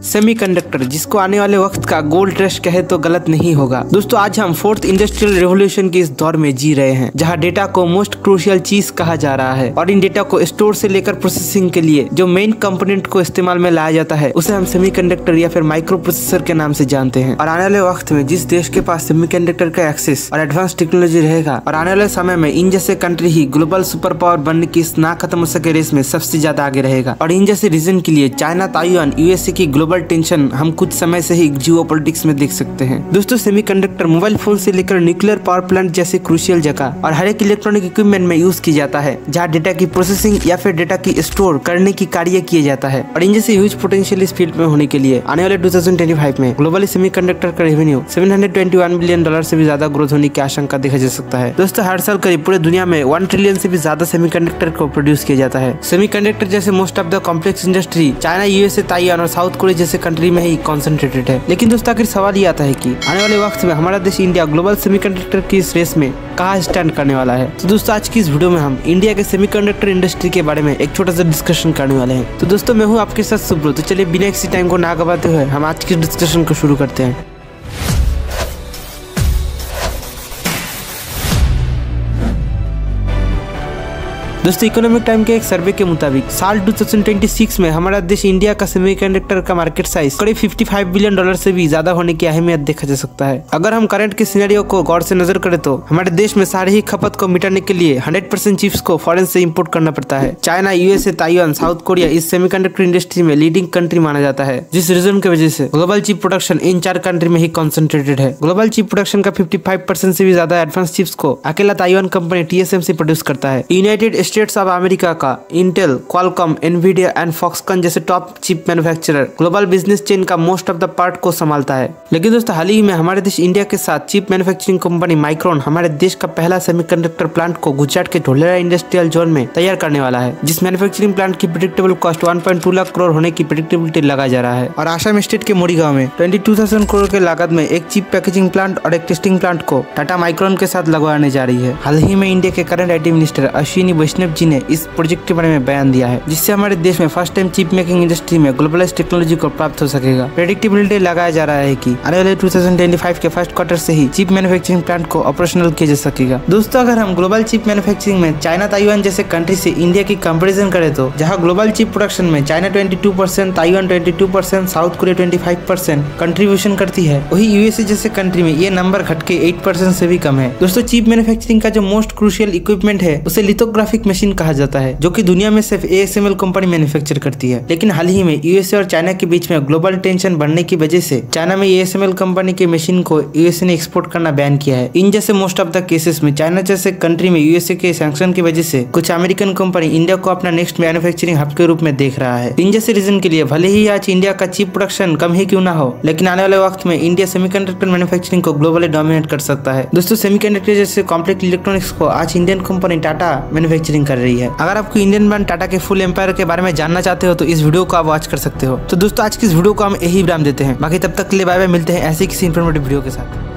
Semiconductor, जिसको आने वाले वक्त का गोल्ड रश कहे तो गलत नहीं होगा। दोस्तों आज हम फोर्थ इंडस्ट्रियल रेवोल्यूशन के इस दौर में जी रहे हैं, जहां डेटा को मोस्ट क्रूशियल चीज कहा जा रहा है और इन डेटा को स्टोर से लेकर प्रोसेसिंग के लिए जो मेन कंपोनेंट को इस्तेमाल में लाया जाता है उसे हम सेमीकंडक्टर या फिर माइक्रो प्रोसेसर के नाम से जानते हैं। और आने वाले वक्त में जिस देश के पास सेमीकंडक्टर का एक्सेस और एडवांस टेक्नोलॉजी रहेगा और आने वाले समय में इन जैसे कंट्री ही ग्लोबल सुपर पावर बनने की इस ना खत्म हो सके रेस में सबसे ज्यादा आगे रहेगा। और इन जैसे रीजन के लिए चाइना, ताइवान, यूएसए की ग्लोबल टेंशन हम कुछ समय से ही जियोपॉलिटिक्स में देख सकते हैं। दोस्तों सेमीकंडक्टर मोबाइल फोन से लेकर न्यूक्लियर पावर प्लांट जैसे क्रूशियल जगह और हर एक इलेक्ट्रॉनिक इक्विपमेंट में यूज की जाता है, जहां डेटा की प्रोसेसिंग या फिर डेटा की स्टोर करने की कार्य किया जाता है। और इन जैसे ह्यूज पोटेंशियल इस फील्ड में होने के लिए आने वाले 2025 में ग्लोबली सेमीकंडक्टर का रेवेन्यू $721 बिलियन से भी ज्यादा ग्रोथ होने की आशंका देखा जा सकता है। दोस्तों हर साल करीब पूरे दुनिया में 1 ट्रिलियन से भी ज्यादा सेमीकंडक्टर को प्रोड्यूस किया जाता है। सेमीकंडक्टर जैसे most of the complex industry China, USA, Taiwan और साउथ कोरिया जैसे कंट्री में ही कॉन्सेंट्रेटेड है। लेकिन दोस्तों आखिर सवाल ये आता है कि आने वाले वक्त में हमारा देश इंडिया ग्लोबल सेमीकंडक्टर की इस रेस में कहाँ स्टैंड करने वाला है। तो दोस्तों आज की इस वीडियो में हम इंडिया के सेमीकंडक्टर इंडस्ट्री के बारे में एक छोटा सा डिस्कशन करने वाले हैं। तो दोस्तों मैं हूँ आपके साथ सुब्रो। तो चलिए बिना किसी टाइम को ना गवाते हुए हम आज की डिस्कशन को शुरू करते हैं। दोस्तों इकोनॉमिक टाइम के एक सर्वे के मुताबिक साल 2026 में हमारा देश इंडिया का सेमीकंडक्टर का मार्केट साइज करीब $55 बिलियन से भी ज्यादा होने की अहमियत देखा जा सकता है। अगर हम करंट के सिनेरियो को गौर से नजर करें तो हमारे देश में सारी ही खपत को मिटाने के लिए 100% चिप्स को फॉरेन से इंपोर्ट करना पड़ता है। China, USA, Taiwan, south Korea इस सेमीकंडक्टर इंडस्ट्री में लीडिंग कंट्री माना जाता है, जिस रीजन की वजह से global chip production in 4 country में ही कॉन्सेंट्रेटेड है। ग्लोबल चिप प्रोडक्शन का 55% से भी ज्यादा एडवांस चिप्स को अकेला ताइवान कंपनी TSMC प्रोड्यूस करता है। यूनाइटेड स्टेट्स ऑफ अमेरिका का Intel, Qualcomm, Nvidia and Foxconn जैसे top chip manufacturer global business chain का मोस्ट ऑफ द पार्ट को संभालता है। लेकिन दोस्तों हाल ही में हमारे देश इंडिया के साथ चिप मैन्युफैक्चरिंग कंपनी माइक्रोन हमारे देश का पहला सेमीकंडक्टर प्लांट को गुजरात के ढोलेरा इंडस्ट्रियल जोन में तैयार करने वाला है, जिस मैन्युफैक्चरिंग प्लांट की प्रेडिक्टेबल कॉस्ट 1.2 लाख करोड़ होने की प्रेडिक्टेबिलिटी लगाया जा रहा है। और आसाम स्टेट के मोरीगांव में 22,000 करोड़ के लागत में एक चिप पैकेजिंग प्लांट और एक टेस्टिंग प्लांट को टाटा माइक्रोन के साथ लगवाने जा रही है। हाल ही में इंडिया के करंट IT मिनिस्टर अश्विनी वैष्णव जी ने इस प्रोजेक्ट के बारे में बयान दिया है, जिससे हमारे देश में first time chip making industry में ग्लोबलाइज्ड टेक्नोलॉजी को प्राप्त हो सकेगा। प्रेडिक्टेबिलिटी लगाया जा रहा है कि आने वाले 2025 के फर्स्ट क्वार्टर से ही चिप मैन्युफैक्चरिंग प्लांट को ऑपरेशनल किया जा सकेगा। दोस्तों अगर हम ग्लोबल चिप मैन्युफैक्चरिंग में चाइना, ताइवान जैसे कंट्री से इंडिया की कंपैरिजन करें तो जहां ग्लोबल चिप प्रोडक्शन में China 22%, Taiwan 22%, south Korea 25% contribution करती है, वही यूएसए जैसे कंट्री में ये नंबर घटके 8% से भी कम है। दोस्तों चिप मैन्युफैक्चरिंग का जो मोस्ट क्रूशियल इक्विपमेंट है उसे लिथोग्राफिक मशीन कहा जाता है, जो कि दुनिया में सिर्फ ASML कंपनी मैन्युफैक्चर करती है। लेकिन हाल ही में यूएसए और चाइना के बीच में ग्लोबल टेंशन बढ़ने की वजह से चाइना में ASML कंपनी के मशीन को यूएसए ने एक्सपोर्ट करना बैन किया है। इन जैसे मोस्ट ऑफ द केसेस में चाइना जैसे कंट्री में यूएसए के सैंक्शन की वजह से कुछ अमेरिकन कंपनी इंडिया को अपना नेक्स्ट मैन्युफैक्चरिंग हब के रूप में देख रहा है। इन जैसे रीजन के लिए भले ही आज इंडिया का चिप प्रोडक्शन कम ही क्यों ना हो, लेकिन आने वाले वक्त में इंडिया सेमीकंडक्टर मैन्युफैक्चरिंग को ग्लोबली डोमिनेट कर सकता है। दोस्तों सेमीकंडक्टर जैसे कॉम्प्लेक्स इलेक्ट्रॉनिक्स को आज इंडियन कंपनी टाटा मैन्युफैक्चरिंग कर रही है। अगर आपको इंडियन ब्रांड टाटा के फुल एम्पायर के बारे में जानना चाहते हो तो इस वीडियो को आप वॉच कर सकते हो। तो दोस्तों आज की इस वीडियो को हम यही विराम देते हैं। बाकी तब तक के लिए बाय बाय, मिलते हैं ऐसे किसी इंफॉर्मेटिव वीडियो के साथ।